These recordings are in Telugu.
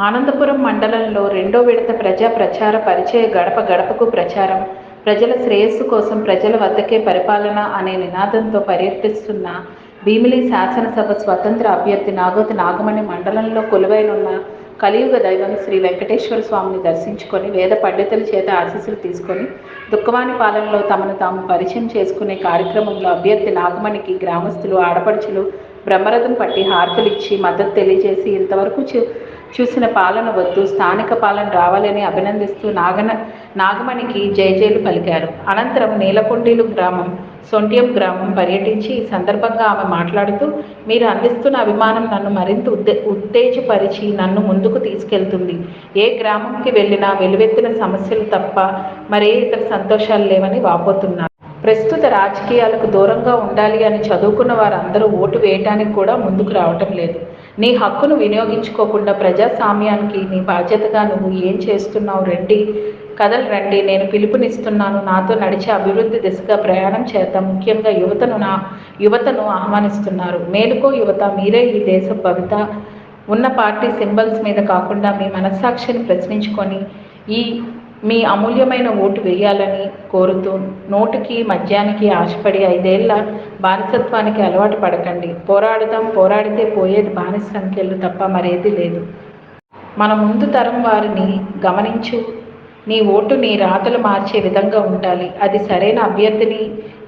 ఆనందపురం మండలంలో రెండో విడత ప్రజా ప్రచార పరిచయ గడప గడపకు ప్రచారం, ప్రజల శ్రేయస్సు కోసం ప్రజల వద్దకే పరిపాలన అనే నినాదంతో పర్యటిస్తున్న భీమిలి శాసనసభ స్వతంత్ర అభ్యర్థి నాగోతి నాగమణి మండలంలో కొలువైనున్న కలియుగ దైవం శ్రీ వెంకటేశ్వర స్వామిని దర్శించుకొని వేద పండితుల చేత ఆశీస్సులు తీసుకొని దుఃఖవాని పాలనలో తమను తాము పరిచయం చేసుకునే కార్యక్రమంలో అభ్యర్థి నాగమణికి గ్రామస్తులు, ఆడపడుచులు బ్రహ్మరథం పట్టి హారతులిచ్చి మద్దతు తెలియజేసి ఇంతవరకు చూసిన పాలన వద్దు, స్థానిక పాలన రావాలని అభినందిస్తూ నాగమణికి జయజయలు పలికారు. అనంతరం నీలకొండీలు గ్రామం, సొంట్యం గ్రామం పర్యటించి ఈ సందర్భంగా ఆమె మాట్లాడుతూ, మీరు అందిస్తున్న అభిమానం నన్ను మరింత ఉత్తేజపరిచి నన్ను ముందుకు తీసుకెళ్తుంది. ఏ గ్రామంకి వెళ్ళినా వెలువెత్తిన సమస్యలు తప్ప మరే ఇతర సంతోషాలు లేవని వాపోతున్నారు. ప్రస్తుత రాజకీయాలకు దూరంగా ఉండాలి అని చదువుకున్న వారందరూ ఓటు వేయటానికి కూడా ముందుకు రావటం లేదు. నీ హక్కును వినియోగించుకోకుండా ప్రజాస్వామ్యానికి నీ బాధ్యతగా నువ్వు ఏం చేస్తున్నావు? రండి, నేను పిలుపునిస్తున్నాను. నాతో నడిచే అభివృద్ధి దిశగా ప్రయాణం చేద్దాం. ముఖ్యంగా యువతను ఆహ్వానిస్తున్నారు. మేలుకో యువత, మీరే ఈ దేశం భవిత. ఉన్న పార్టీ సింబల్స్ మీద కాకుండా మీ మనస్సాక్షిని ప్రశ్నించుకొని మీ అమూల్యమైన ఓటు వేయాలని కోరుతూ, నోటికి మద్యానికి ఆశపడి 5 ఏళ్ల బానిసత్వానికి అలవాటు పడకండి. పోరాడుదాం, పోరాడితే పోయేది బానిస సంఖ్యలు తప్ప మరేది లేదు. మన ముందు తరం వారిని గమనించు. నీ ఓటు నీ రాతలు మార్చే విధంగా ఉండాలి. అది సరైన అభ్యర్థిని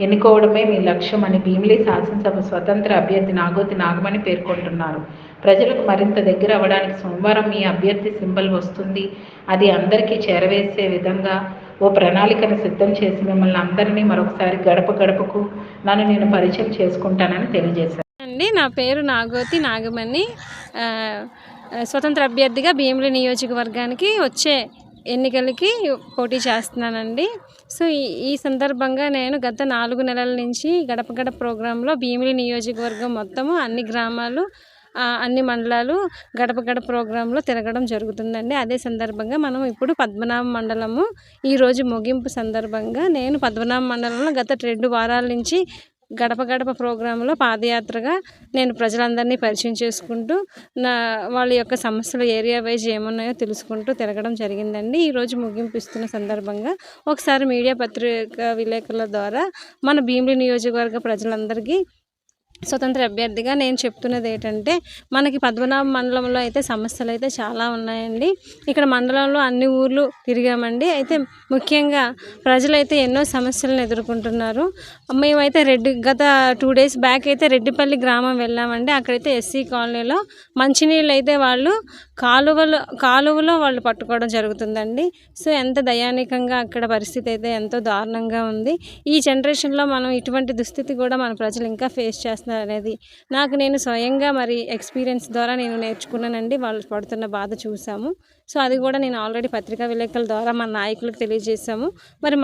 ఎన్నుకోవడమే మీ లక్ష్యం అని భీమిలి శాసనసభ స్వతంత్ర అభ్యర్థి నాగోతి నాగమణి పేర్కొంటున్నారు. ప్రజలకు మరింత దగ్గర అవ్వడానికి సోమవారం మీ అభ్యర్థి సింబల్ వస్తుంది. అది అందరికీ చేరవేసే విధంగా ఓ ప్రణాళికను సిద్ధం చేసి మిమ్మల్ని అందరినీ మరొకసారి గడప గడపకు నేను పరిచయం చేసుకుంటానని తెలియజేశారు. నా పేరు నాగోతి నాగమణి. స్వతంత్ర అభ్యర్థిగా భీమిలి నియోజకవర్గానికి వచ్చే ఎన్నికలకి పోటీ చేస్తున్నానండి. సో ఈ సందర్భంగా నేను గత 4 నెలల నుంచి గడప గడప ప్రోగ్రాంలో భీమిలి నియోజకవర్గం మొత్తము అన్ని గ్రామాలు, అన్ని మండలాలు గడప గడప ప్రోగ్రాంలో తిరగడం జరుగుతుందండి. అదే సందర్భంగా మనం ఇప్పుడు పద్మనాభ మండలము ఈరోజు ముగింపు సందర్భంగా నేను పద్మనాభ మండలంలో గత 2 వారాల నుంచి గడప గడప ప్రోగ్రాంలో పాదయాత్రగా నేను ప్రజలందరినీ పరిచయం చేసుకుంటూ వాళ్ళ యొక్క సమస్యలు ఏరియా వైజ్ ఏమున్నాయో తెలుసుకుంటూ తిరగడం జరిగిందండి. ఈరోజు ముగింపు ఇస్తున్న సందర్భంగా ఒకసారి మీడియా పత్రికా విలేకరుల ద్వారా మన భీమిలి నియోజకవర్గ ప్రజలందరికీ స్వతంత్ర అభ్యర్థిగా నేను చెప్తున్నది ఏంటంటే, మనకి పద్మనాభ మండలంలో అయితే సమస్యలు అయితే చాలా ఉన్నాయండి. ఇక్కడ మండలంలో అన్ని ఊర్లు తిరిగామండి. అయితే ముఖ్యంగా ప్రజలైతే ఎన్నో సమస్యలను ఎదుర్కొంటున్నారు. మేమైతే గత 2 డేస్ బ్యాక్ అయితే రెడ్డిపల్లి గ్రామం వెళ్ళామండి. అక్కడైతే ఎస్సీ కాలనీలో మంచినీళ్ళు అయితే వాళ్ళు కాలువలో వాళ్ళు పట్టుకోవడం జరుగుతుందండి. సో ఎంత దయానీకంగా అక్కడ పరిస్థితి అయితే ఎంతో దారుణంగా ఉంది. ఈ జనరేషన్లో మనం ఇటువంటి దుస్థితి కూడా మన ప్రజలు ఇంకా ఫేస్ చేస్తున్నారు అనేది నేను స్వయంగా ఎక్స్పీరియన్స్ ద్వారా నేను నేర్చుకున్నానండి. వాళ్ళు పడుతున్న బాధ చూసాము. సో అది కూడా నేను ఆల్రెడీ పత్రికా విలేకరుల ద్వారా మన నాయకులకు తెలియజేశాము.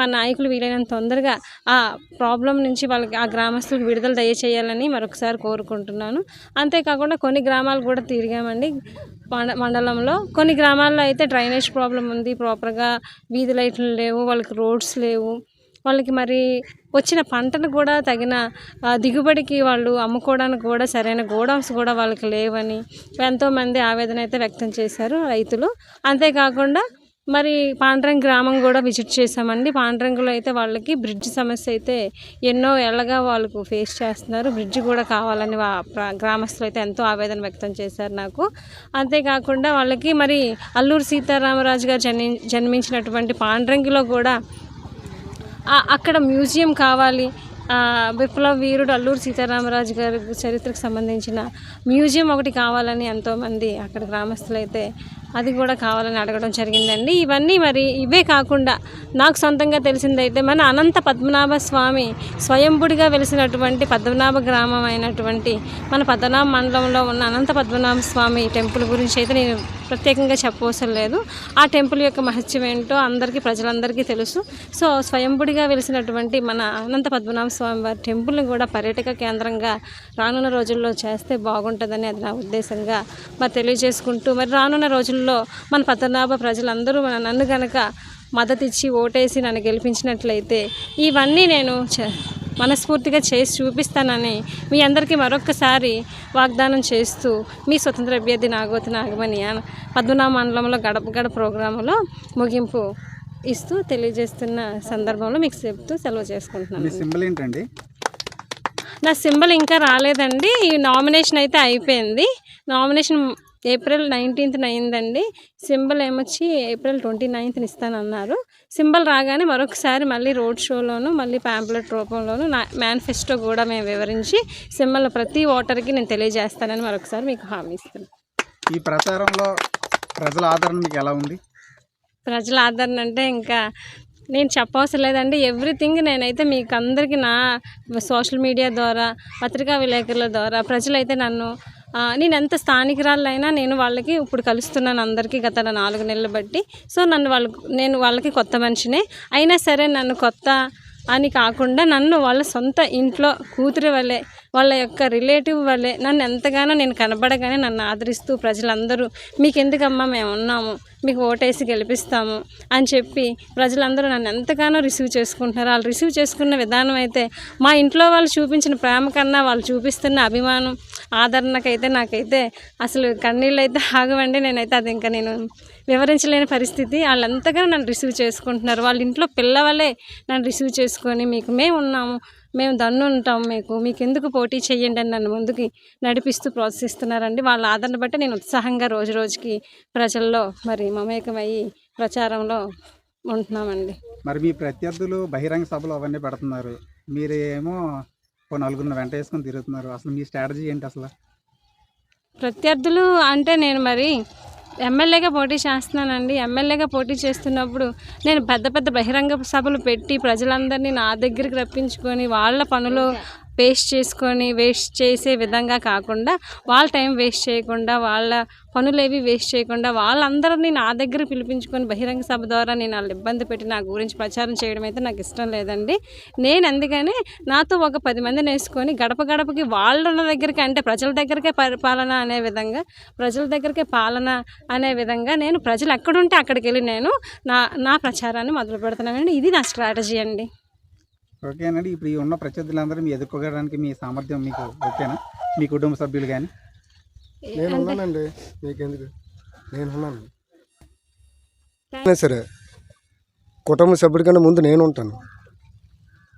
మా నాయకులు వీలైనంత తొందరగా ఆ ప్రాబ్లం నుంచి వాళ్ళకి, ఆ గ్రామస్తులకు విడుదల దయచేయాలని మరొకసారి కోరుకుంటున్నాను. అంతేకాకుండా కొన్ని గ్రామాలు కూడా తిరిగామండి మండలంలో. కొన్ని గ్రామాల్లో అయితే డ్రైనేజ్ ప్రాబ్లం ఉంది, ప్రాపర్గా వీధి లైట్లు లేవు, వాళ్ళకి రోడ్స్ లేవు, వాళ్ళకి వచ్చిన పంటను కూడా తగిన దిగుబడికి వాళ్ళు అమ్ముకోవడానికి కూడా సరైన గోడౌన్స్ కూడా వాళ్ళకి లేవని ఎంతోమంది ఆవేదన అయితే వ్యక్తం చేశారు రైతులు. అంతేకాకుండా పాండ్రంగ్ గ్రామం కూడా విజిట్ చేశామండి. పాండ్రంగ్లో అయితే వాళ్ళకి బ్రిడ్జ్ సమస్య అయితే ఎన్నో ఏళ్ళగా వాళ్ళకు ఫేస్ చేస్తున్నారు. బ్రిడ్జ్ కూడా కావాలని గ్రామస్తులు అయితే ఎంతో ఆవేదన వ్యక్తం చేశారు నాకు. అంతేకాకుండా వాళ్ళకి అల్లూరి సీతారామరాజు గారు జన్మించినటువంటి పాండ్రంగిలో కూడా అక్కడ మ్యూజియం కావాలి. విప్లవ వీరుడు అల్లూరి సీతారామరాజు గారి చరిత్రకు సంబంధించిన మ్యూజియం ఒకటి కావాలని ఎంతోమంది అక్కడ గ్రామస్తులు అయితే అది కూడా కావాలని అడగడం జరిగిందండి. ఇవన్నీ ఇవే కాకుండా నాకు సొంతంగా తెలిసిందైతే మన అనంత పద్మనాభ స్వామి స్వయంభుడిగా వెలిసినటువంటి పద్మనాభ గ్రామం అయినటువంటి మన పద్మనాభ మండలంలో ఉన్న అనంత పద్మనాభ స్వామి టెంపుల్ గురించి అయితే నేను ప్రత్యేకంగా చెప్పవసరం లేదు. ఆ టెంపుల్ యొక్క మహత్యం ఏంటో ప్రజలందరికీ తెలుసు. సో స్వయంభుడిగా వెలిసినటువంటి మన అనంత పద్మనాభ స్వామి వారి టెంపుల్ని కూడా పర్యాటక కేంద్రంగా రానున్న రోజుల్లో చేస్తే బాగుంటుందని అది నా ఉద్దేశంగా తెలియజేసుకుంటూ రానున్న రోజుల్లో మన పద్మనాభ ప్రజలందరూ నన్ను కనుక మద్దతు ఇచ్చి ఓటేసి నన్ను గెలిపించినట్లయితే ఇవన్నీ నేను మనస్ఫూర్తిగా చేసి చూపిస్తానని మీ అందరికీ మరొక్కసారి వాగ్దానం చేస్తూ మీ స్వతంత్ర అభ్యర్థి నాగోతి నాగమణి పద్మనాభ మండలంలో గడప గడప ప్రోగ్రాంలో ముగింపు ఇస్తూ తెలియజేస్తున్న సందర్భంలో మీకు చెప్తూ సెలవు చేసుకుంటున్నాను. సింబల్ ఏంటండి? నా సింబల్ ఇంకా రాలేదండి. ఈ నామినేషన్ అయితే అయిపోయింది. నామినేషన్ ఏప్రిల్ 19th అయిందండి. సింబల్ ఏమొచ్చి ఏప్రిల్ 29th ఇస్తానన్నారు. సింబల్ రాగానే మరొకసారి మళ్ళీ రోడ్ షోలోను మళ్ళీ ప్యాంప్లెట్ రూపంలోను నా మేనిఫెస్టో కూడా మేము వివరించి సింబల్ ప్రతి ఓటర్కి నేను తెలియజేస్తానని మరొకసారి మీకు హామీ ఇస్తాను. ఈ ప్రచారంలో ప్రజల ఆదరణ మీకు ఎలా ఉంది? ప్రజల ఆదరణ అంటే ఇంకా నేను చెప్పవసరం లేదండి. ఎవ్రీథింగ్ నేనైతే మీకు అందరికీ నా సోషల్ మీడియా ద్వారా పత్రికా విలేకరుల ద్వారా ప్రజలైతే నన్ను నేను ఎంత స్థానికురాలైనా నేను వాళ్ళకి ఇప్పుడు కలుస్తున్నాను అందరికీ గత 4 నెలలు బట్టి. సో నేను వాళ్ళకి కొత్త మనిషినే అయినా సరే నన్ను కొత్త అని కాకుండా నన్ను వాళ్ళ సొంత ఇంట్లో కూతురి వలె వాళ్ళ యొక్క రిలేటివ్ వలె నన్ను ఎంతగానో నేను కనబడగానే నన్ను ఆదరిస్తూ ప్రజలందరూ మీకు ఎందుకమ్మా మేము ఉన్నాము, మీకు ఓటేసి గెలిపిస్తాము అని చెప్పి ప్రజలందరూ నన్ను ఎంతగానో రిసీవ్ చేసుకుంటున్నారు. వాళ్ళు రిసీవ్ చేసుకున్న విధానం అయితే మా ఇంట్లో వాళ్ళు చూపించిన ప్రేమ కన్నా వాళ్ళు చూపిస్తున్న అభిమానం ఆదరణకైతే నాకైతే అసలు కన్నీళ్ళు అయితే ఆగవండి. నేనైతే అది ఇంకా నేను వివరించలేని పరిస్థితి. వాళ్ళు ఎంతగానో నన్ను రిసీవ్ చేసుకుంటున్నారు. వాళ్ళ ఇంట్లో పిల్లవలే నన్ను రిసీవ్ చేసుకొని మీకు మేము ఉన్నాము, మేము దన్ను ఉంటాం, మీకు ఎందుకు పోటీ చేయండి అని నన్ను ముందుకి నడిపిస్తూ ప్రోత్సహిస్తున్నారండి. వాళ్ళ ఆదరణ బట్టి నేను ఉత్సాహంగా రోజు రోజుకి ప్రజల్లో మరి మమేకమయ్యి ప్రచారంలో ఉంటున్నామండి. మరి మీ ప్రత్యర్థులు బహిరంగ సభలు అవన్నీ పెడుతున్నారు, మీరేమో నలుగురిని వెంట వేసుకొని తిరుగుతున్నారు. అసలు మీ స్ట్రాటజీ ఏంటి? అసలు ప్రత్యర్థులు అంటే నేను మరి ఎమ్మెల్యేగా పోటీ చేస్తున్నానండి. ఎమ్మెల్యేగా పోటీ చేస్తున్నప్పుడు నేను పెద్ద పెద్ద బహిరంగ సభలు పెట్టి ప్రజలందరినీ నా దగ్గరికి రప్పించుకొని వాళ్ళ పనులు వేస్ట్ చేసే విధంగా కాకుండా వాళ్ళ టైం వేస్ట్ చేయకుండా వాళ్ళ పనులేవి వేస్ట్ చేయకుండా వాళ్ళందరినీ నా దగ్గర పిలిపించుకొని బహిరంగ సభ ద్వారా నేను వాళ్ళు ఇబ్బంది పెట్టి నా గురించి ప్రచారం చేయడం అయితే నాకు ఇష్టం లేదండి. నేను అందుకని నాతో ఒక 10 మందిని వేసుకొని గడప గడపకి వాళ్ళ దగ్గరికి అంటే ప్రజల దగ్గరికే పరిపాలన అనే విధంగా ప్రజల దగ్గరికే పాలన అనే విధంగా నేను ప్రజలు ఎక్కడుంటే అక్కడికి వెళ్ళి నేను నా ప్రచారాన్ని మొదలు పెడుతున్నానండి. ఇది నా స్ట్రాటజీ అండి. ఓకేనండి. ఇప్పుడు ఈ ఉన్న ప్రత్యర్థులందరూ మీ ఎదుర్కోవడానికి మీ సామర్థ్యం మీకు ఓకేనా? మీ కుటుంబ సభ్యులు కానీ? నేను ఉన్నానండి, మీకెందుకు, నేను ఉన్నాను. సరే, కుటుంబ సభ్యుడి కన్నా ముందు నేను ఉంటాను,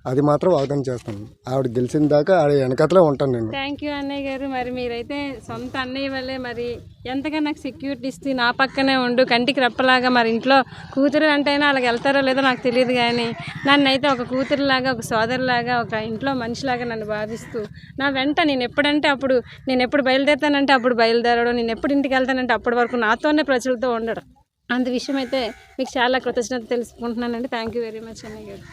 అది మాత్రం వాగ్దానం చేస్తాను. ఆవిడ గెలిచిన దాకా ఆవిడ వెనకతలే ఉంటాను నేను. థ్యాంక్ యూ అన్నయ్య గారు. మరి మీరైతే సొంత అన్నయ్య వల్లే మరి ఎంతగా నాకు సెక్యూరిటీ ఇస్తే నా పక్కనే ఉండు కంటికి రెప్పలాగా. మరి ఇంట్లో కూతురు అంటేనే వాళ్ళకి వెళ్తారో లేదో నాకు తెలియదు, కానీ నన్ను అయితే ఒక కూతురులాగా ఒక సోదరులాగా ఒక ఇంట్లో మనిషిలాగా నన్ను భావిస్తూ నా వెంట నేను ఎప్పుడు బయలుదేరుతానంటే అప్పుడు బయలుదేరడం, నేను ఎప్పుడు ఇంటికి వెళ్తానంటే అప్పటి వరకు నాతోనే ప్రజలతో ఉండడం, అంత విషయం అయితే మీకు చాలా కృతజ్ఞత తెలుసుకుంటున్నానండి. థ్యాంక్ యూ వెరీ మచ్ అన్నయ్య గారు.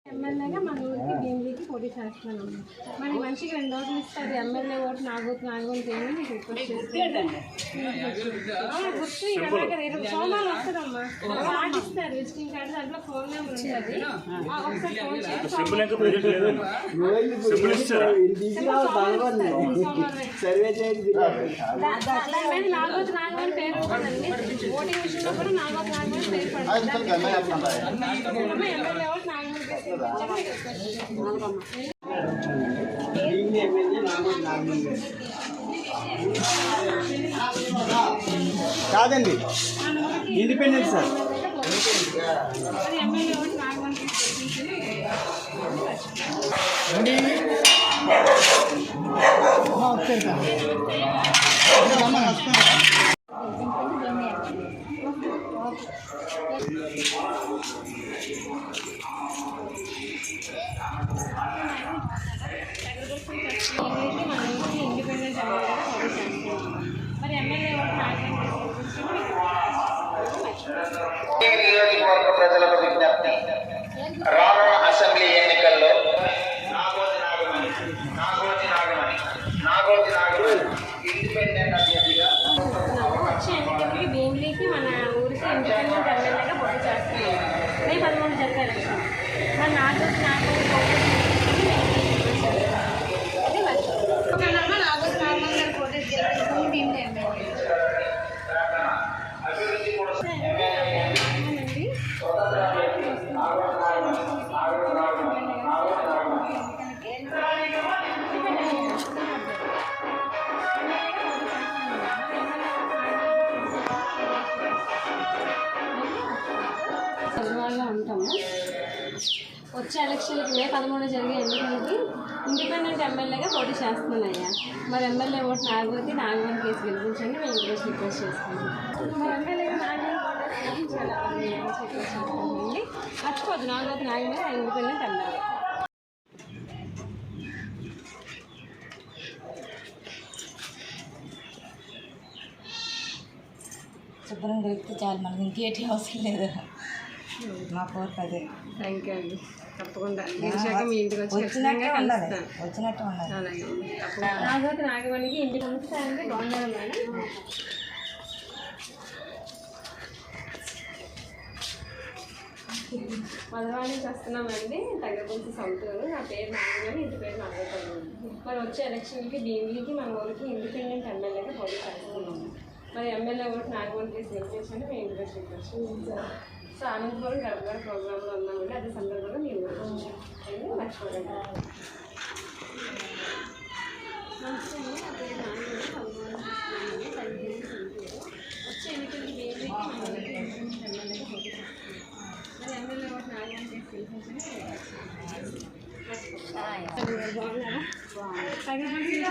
ఎమ్మెల్యేగా మన ఊరికి భీమిలీకి పోటీ చేస్తున్నాను. మరి మనిషికి 2 ఓట్లు ఇస్తారు. ఎమ్మెల్యే ఓటు నాగోతి నాగమణి చేయండి మీకు రిక్వెస్ట్ చేస్తాను. గుర్తు ఇలాగ సోమవారం వస్తుందమ్మా, కార్డు ఇస్తారు, విజిటింగ్ కార్డు, దాంట్లో ఫోన్ నెంబర్ ఉంటుంది. ఒకసారి ఫోన్ చేయండి. నాగోతి నాగమణి పేరు ఉంటుందండి. ఓటింగ్ విషయంలో కూడా నాగోతి నాగమణి పేరు పడుతుంది. ఎమ్మెల్యే ఓటు నాగమణి కాదండి, independent sir. MLA vote Nagamani independent మరి ఎమ్మెల్యే నియోజకవర్గ ప్రజలకు విజ్ఞప్తి, రానున్న అసెంబ్లీ ఎన్నికల్లో నాగోతి నాగమణి ఇండిపెండెంట్ అభ్యర్థిగా వచ్చే ఎన్నికలకి భీమిలీకి మన ఊరికి ఇండిపెండెంట్ ఎమ్మెల్యేగా పోటీ చేస్తున్నాం. మే 13 జరిగే ఎలక్షన్ మరి నాగోతి హైదరాబాద్లో ఉంటాము. వచ్చే ఎలక్షన్కి మే 13 జరిగే ఎన్నికలకి ఇండిపెండెంట్ ఎమ్మెల్యేగా పోటీ చేస్తున్నాయ్యా. మరి ఎమ్మెల్యే ఓటు నాగమణి కేసు గెలిపించండి మేము రిక్వెస్ట్ చేసుకుంటాం. మరి ఎమ్మెల్యేగా నాగమణి మర్చిపోద్దు నాగమణి ఇండిపెండెంట్ ఎమ్మెల్యే. శుభ్రం దొరికితే చాలు, మనకి ఇంకేటి అవసరం లేదు. మా కోరిక అదే. థ్యాంక్ యూ అండి. తప్పకుండా గెలిచాక మీ ఇంటికి వచ్చి వచ్చినట్టే ఉండాలి. అలాగే నాగోతి నాగమణికి ఇంటికి పంపిస్తారంటే బాగుండాలి మేడం. మధురవాడ నుంచి వస్తున్నామండి, తగ్గపల్సి సౌత్. నా పేరు నాగమణి, ఇంటి పేరు నాగోతి. మరి వచ్చే ఎలక్షన్కి భీమిలీకి మన ఊరికి ఇండిపెండెంట్ ఎమ్మెల్యేగా పోటీ చేస్తున్నాము. మరి ఎమ్మెల్యే ఓటు నాగమణి కేసు గెలిపించండి మేము ఇంటికి రిక్వెస్ట్. సో అనంతపురం గడప ప్రోగ్రాంలో ఉన్నామండి, అదే సందర్భంగా మీ ఊరికి వచ్చాము. మర్చిపోకండి. వచ్చే ఎన్నికలకి భీమిలీకి మన ఊరికి ఇండిపెండెంట్ ఎమ్మెల్యేగా పోటీ చేస్తున్నాము. మరి ఎమ్మెల్యే ఓటు నాగమణి కేసు గెలిపించండి.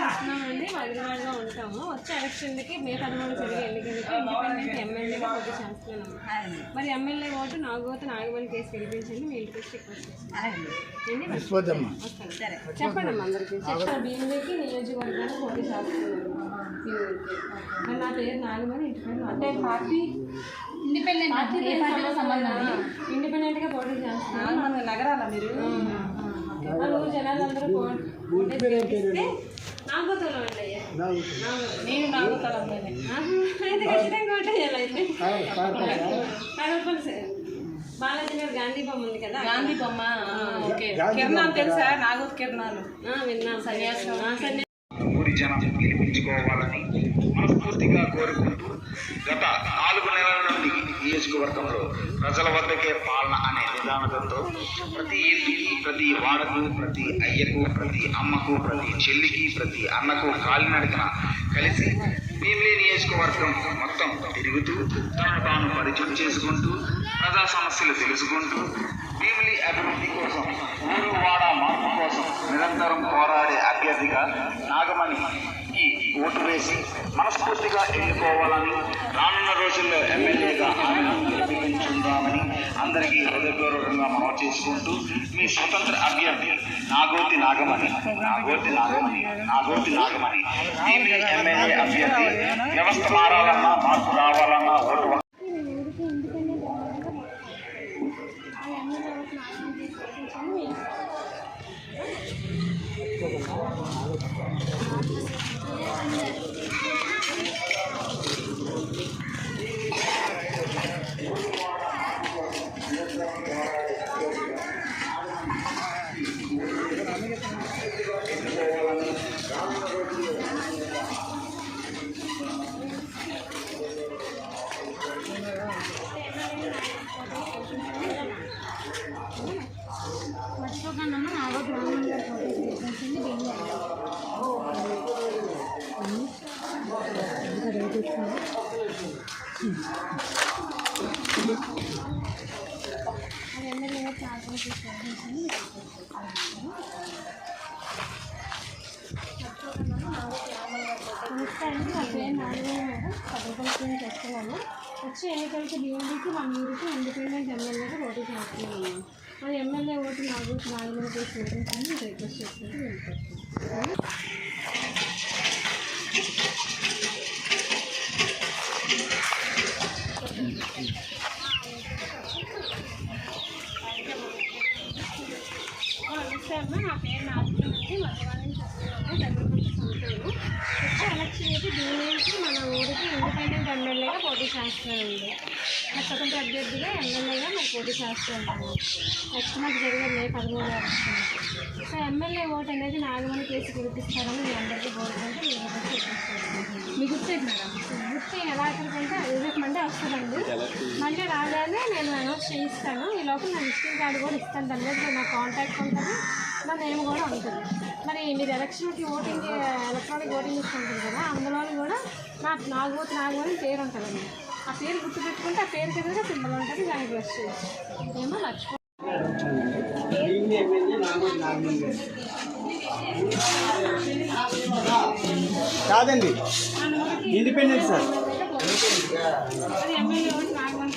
వస్తున్నామండి, హైదరాబాద్లో ఉంటాము. వచ్చే ఎలక్షన్కి మే 13 జరిగే ఎన్నికలకి ఇండిపెండెంట్ ఎమ్మెల్యేగా పోటీ చేస్తున్నాము. మరి MLA vote Nagoti Nagamani case గెలిపించండి మీ ఇంటికి రిక్వెస్ట్ చేస్తాను. చెప్పండి అమ్మ అందరికీ. భీమిలీకి నియోజకవర్గానికి పోటీ చేస్తున్నాను మీ ఊరికి. మరి నా పేరు నాగమణి, ఇంటి పేరు అంటే పార్టీ ఇండిపెండెంట్గా పోటీ చేస్తున్నాను. మన నగరాల మీరు ఊరు జనాలందరూ పోటీ గెలిపిస్తే నాగోతలో ఉండయ్యా. నేను నాగోతలో అయితే ఖచ్చితంగా ఉంటాయాలి. అయితే బాలాజీ గారు గాంధీ బొమ్మ ఉంది కదా, గాంధీ బొమ్మ. ఓకే, కిరణాలు తెలుసా? నాగోత్ కిరణాలు విన్నాం. సన్యాసం ఊరి జనం గెలిపించుకోవాలని మనస్ఫూర్తిగా కోరుకుంటూ గత 4 నెలల నుండి నియోజకవర్గంలో ప్రజల వద్దకే పాలన అనే నిదానంతో ప్రతి ఇంటికి, ప్రతి వాడకు, ప్రతి అయ్యకు, ప్రతి అమ్మకు, ప్రతి చెల్లికి, ప్రతి అన్నకు కాలినడకన కలిసి భీమిలీ నియోజకవర్గం మొత్తం తిరుగుతూ తనను తాను పరిచయం చేసుకుంటూ ప్రజా సమస్యలు తెలుసుకుంటూ భీమిలీ అభివృద్ధి కోసం, ఊరు వాడ మార్పు కోసం నిరంతరం పోరాడే అభ్యర్థిగా నాగమణికి ఓటు వేసి మనస్ఫూర్తిగా ఎన్నుకోవాలని, రానున్న రోజుల్లో ఎమ్మెల్యేగా గెలిపించుకుందామని అందరికీ హృదయపూర్వకంగా మనవి చేసుకుంటూ మీ స్వతంత్ర అభ్యర్థి నాగోతి నాగమణి భీమిలీ ఎమ్మెల్యే అభ్యర్థి. వ్యవస్థ మారాలన్నా, మార్పు రావాలన్నా ఓటు మర్చిపోకండి అమ్మ. నాగోతి నాగమణి గారు పోటీ చేసింది భీమిలీ. ఎమ్మెల్యే నాగమణి తీసుకొని ప్రయత్నం చేస్తున్నాను. వచ్చే ఎన్నికలకి భీమిలీకి మన ఊరికి ఇండిపెండెంట్ ఎమ్మెల్యేగా పోటీ చేస్తున్నాను. మరి ఎమ్మెల్యే ఓటు నాగమణి కేసు ఓటించాలని రిక్వెస్ట్ చేసుకుంటూ వెళ్ళిపోతున్నాను. నమస్తే అమ్మ, నా పేరు నాగమణి అండి. మధ్యవాళ్ళ నుంచి వస్తున్నాను. దగ్గర చదువుతాను. వచ్చే ఎలక్షన్ అయితే భీమిలీకి మన ఊరికి ఇండిపెండెంట్ ఎమ్మెల్యేగా పోటీ చేస్తున్నానండి. స్వతంత్ర అభ్యర్థిగా ఎమ్మెల్యేగా మరి పోటీ చేస్తూ ఉంటాను. నెక్స్ట్ మంత్ జరిగే మే 13 ఎలక్షన్. సో ఎమ్మెల్యే ఓటు అనేది నాగమణి కేసు గెలిపిస్తారని మీ అందరికీ కోరుకుంటే మీ గురించి చూపిస్తాను. మీ గుర్తేది మేడం? గుర్తు ఎలా ఎక్కడికంటే రేపు మండే వస్తుందండి. మండే రాగానే నేను అనౌన్స్ చేయిస్తాను. ఈ లోపల నా విజిటింగ్ కార్డు కూడా ఇస్తాను. దాని మీద నా కాంటాక్ట్ ఉంటుంది, నా నేమ్ కూడా ఉంటుంది. మరి మీరు ఎలక్షన్కి ఓటింగ్ ఎలక్ట్రానిక్ ఓటింగ్ ఇస్తుంటుంది కదా, అందులో కూడా నాగమణి పేరు ఉంటుందండి. ఆ పేరు గుర్తుపెట్టుకుంటే ఆ పేరు కింద సింబల్ ఉంటుంది, దానికి ప్రెస్ చేయొచ్చు. ఏమో మర్చిపో కాదండి, independent sir. MLA vote Nagamani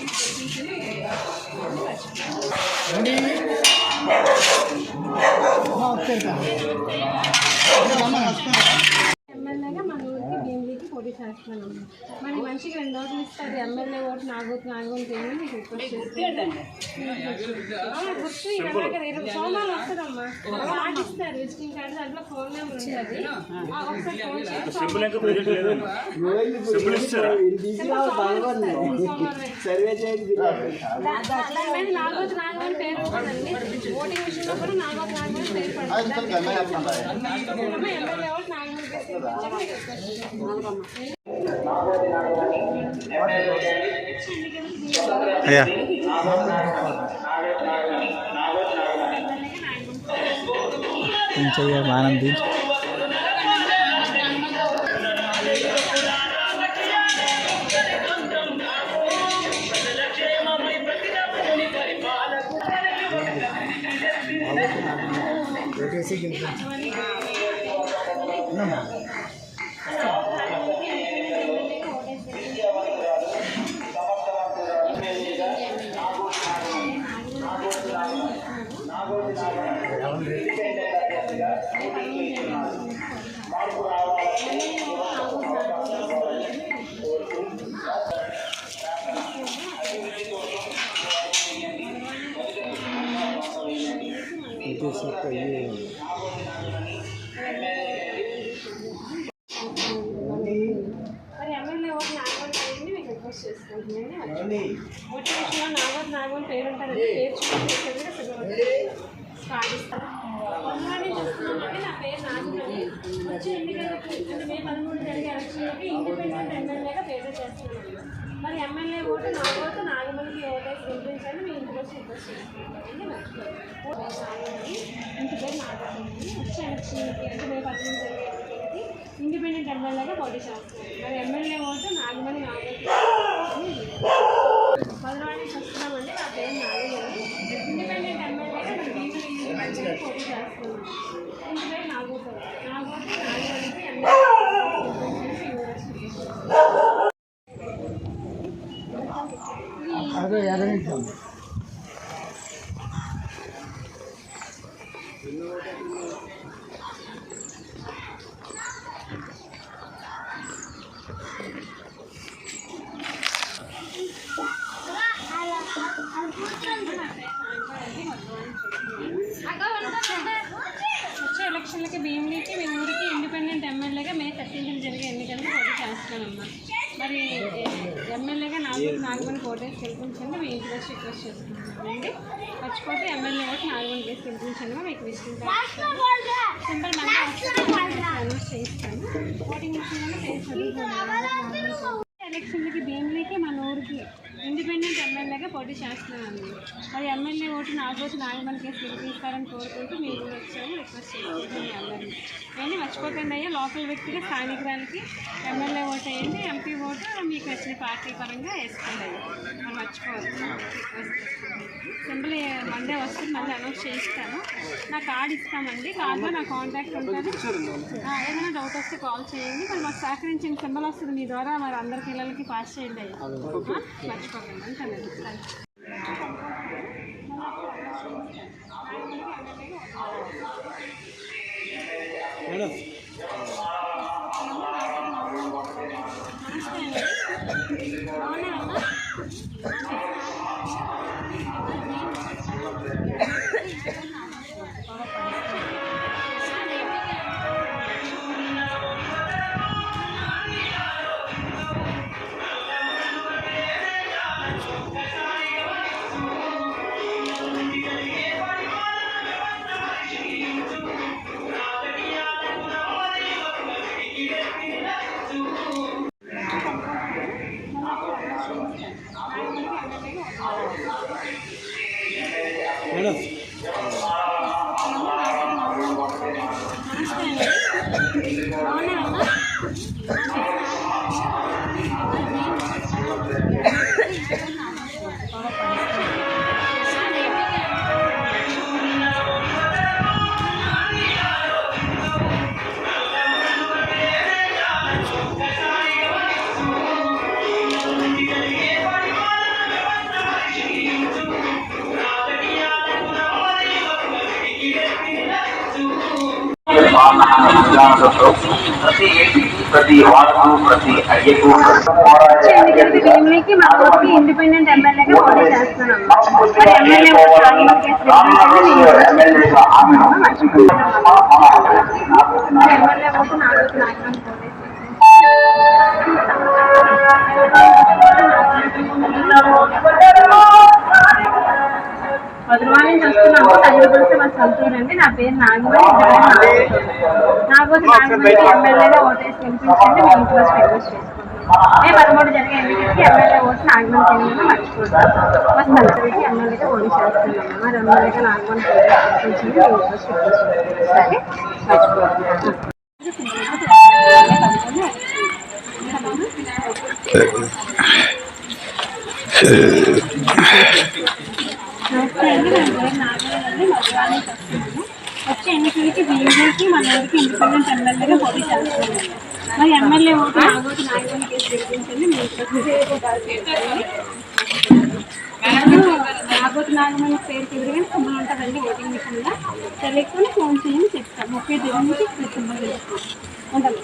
ఎమ్మెల్యేగా మన ఊరికి భీమిలీకి పోటీ చేస్తున్నాను. మరి మంచిగా 2 ఓట్లు ఇస్తారు. ఎమ్మెల్యే ఓటు నాగమణి పేరు మీకు రిక్వెస్ట్ చేస్తాను. గుర్తు ఇలాగ రేపు సోమవారం వస్తుందమ్మా. కార్డు ఇస్తారు, విజిటింగ్ కార్డు, దాంట్లో ఫోన్ నెంబర్ ఉంటుంది. ఒకసారి ఫోన్ చేసి నాగమణి పేరు ఉంటుందండి. ఓటింగ్ విషయంలో కూడా నాగమణి పేరు పడుతుంది. ఎమ్మెల్యే ఓటు నాగమణి అయ్యా కొంచెం ఆనంది. మరి ఎమ్మెల్యే ఓటు నాగమణి పేరుని మీకు రిక్వెస్ట్ చేసుకుంటున్నాను. ఓటు విషయంలో నాగమణి పేరు ఉంటుంది. పేరు చూపించేది కార్డు ఇస్తారు. కొంతమంది చూస్తున్నామంటే నా పేరు నాగమణి. వచ్చే ఎన్నికలకి అంటే మే 13 జరిగే ఎలక్షన్లకి ఇండిపెండెంట్ ఎమ్మెల్యేగా పేరు చేస్తున్నాను. మరి ఎమ్మెల్యే ఓటు నాగమణికి ఓటేసి గెలిపించాలని మీ ఇంటికి వచ్చి రిక్వెస్ట్ చేసుకుంటామండి. మర్చిపోయింది ఇంటి పేరు నాగమణి. వచ్చే ఎలక్షన్లకి అంటే మే 13 జరిగే ఎన్నికలకి ఇండిపెండెంట్ ఎమ్మెల్యేగా పోటీ చేస్తున్నాను. మరి ఎమ్మెల్యే ఓటు నాగమణి 13 నుంచి వస్తున్నామండి. నా పేరు నాగమణి. ఇండిపెండెంట్ ఎమ్మెల్యేగా నేను భీమిలీ పోటీ చేస్తున్నాను. ఇంటి పేరు నాగోపాల్. నాగమణికి ఎమ్మెల్యే వచ్చే ఎలక్షన్లకి భీమిలీకి మీ ఊరికి ఇండిపెండెంట్ ఎమ్మెల్యేగా మే 13 జరిగే ఎన్నికలకు పోటీ చేస్తానమ్మా. మరి ఎమ్మెల్యేగా నాగమణి ఓటేసి గెలిపించండి. మీ ఇంటి వచ్చి రిక్వెస్ట్ చేసుకుంటున్నానండి. మర్చిపోతే ఎమ్మెల్యే ఓటు నాగమణి కేసు గెలిపించండి. మీకు విజిటింగ్ సింపుల్ మంది అనౌన్స్ చేయిస్తాను. ఓటింగ్ విషయంలో పేరు చదువుతున్నాను. ఎలక్షన్లకి భీమిలీకి మన ఊరు ఇండిపెండెంట్ ఎమ్మెల్యేగా పోటీ చేస్తున్నానండి. మరి ఎమ్మెల్యే ఓటు నాగోతు నాగమణి కేసు గెలిపిస్తారని కోరుకుంటూ మీరు కూడా వచ్చాము, రిక్వెస్ట్ చేసుకుంటాం మీ అందరినీ. నేను మర్చిపోకండి అయ్యా, లోకల్ వ్యక్తిగా స్థానికురానికి ఎమ్మెల్యే ఓటు వేయండి, ఎంపీ ఓటు మీకు వచ్చిన పార్టీ పరంగా వేసుకోండి అయ్యా, మనం మర్చిపోవద్దు. రిక్వెస్ట్ చేసుకుంటాం. సింపుల్ మండే వస్తుంది, మళ్ళీ అనౌన్స్ చేయిస్తాను. నా కార్డు ఇస్తామండి, కార్డులో నా కాంటాక్ట్ ఉంటుంది. ఏదైనా డౌట్ వస్తే కాల్ చేయండి. మరి మాకు సహకరించిన సింబల్ వస్తుంది మీ ద్వారా, మరి అందరి పిల్లలకి పాస్ చేయండి అయ్యా, మర్చిపోకండి. అంతేనండి. మేడం మేడం ప్రతి ఏపీకి, ప్రతి వార్డుకు, ప్రతి అయ్యకు ఇండిపెండెంట్ ఎమ్మెల్యేగా పోటీ చేస్తున్నాం. మరి ఎమ్మెల్యే మధురవాణి చూస్తున్నాము. తల్లి గురించి మా సొంతూరండి. నా పేరు నాగమణి. నాగోతు నాగమణికి ఎమ్మెల్యేగా ఓటేసి గెలిపించండి. మేము రిక్వెస్ట్ చేసుకుంటాం. మే 13 జరిగే ఎన్నికలకి ఎమ్మెల్యే ఓటు నాగమణి తెలియదు, మర్చిపోతాం. మా సొంతూరికి ఎమ్మెల్యేగా ఓటు చేస్తున్నాము. మరి ఎమ్మెల్యేగా నాగమణి గెలిపించండి, మేము రిక్వెస్ట్ చేసుకుంటాం. సరే, మర్చిపోతాం. నమస్తే అండి, నా పేరు నాగమణి. మధురవాణి వస్తున్నాము. వచ్చే ఎన్నికలకి బీజేపీకి మన ఊరికి ఇండిపెండెంట్ ఎమ్మెల్యేగా పోటీ చేస్తున్నాము. మరి MLA vote Nagothu Nagamani case గెలిపించండి. నాగోతు నాగమణి పేరు తిరిగి సింబల్ ఉంటుందండి ఓటింగ్ మిషన్లో. తెలియకుండా ఫోన్ చేయని చెప్తాం. 30 దగ్గర నుంచి సింబల్ తెలుస్తాం. ఉంటుంది.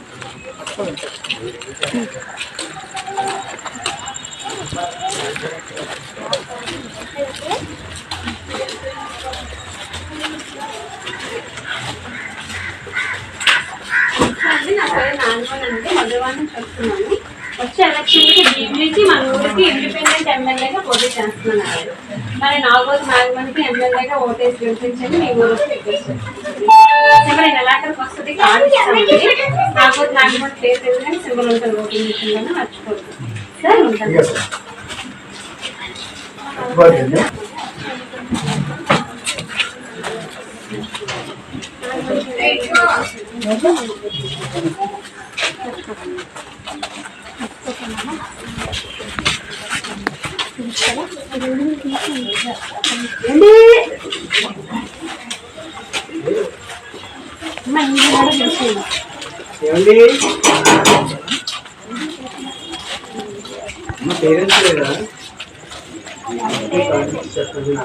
నా పేరు నాగమణి అండి. మధురవాణి చూస్తున్నాను. వచ్చే ఎలక్షన్కి బీజేపీ మన ఊరికి ఇండిపెండెంట్ ఎమ్మెల్యేగా పోటీ చేస్తున్నాను. మరి నాగోతు నాగమణికి ఎమ్మెల్యేగా ఓటేసి గెలిపించండి. మీ ఊరికి రిక్వెస్ట్ సింబల్ నెలాఖరికి వస్తుంది. కార్డు ఇస్తామండి. నాగోతు నాగమణి పేరు తెలియదని సింబల్ ఉంటుంది ఓటింగ్ మిషన్లోనే, మర్చిపోతుంది. సార్ ఉంటుంది. పేరెంట్స్ లేదా చెప్పండి.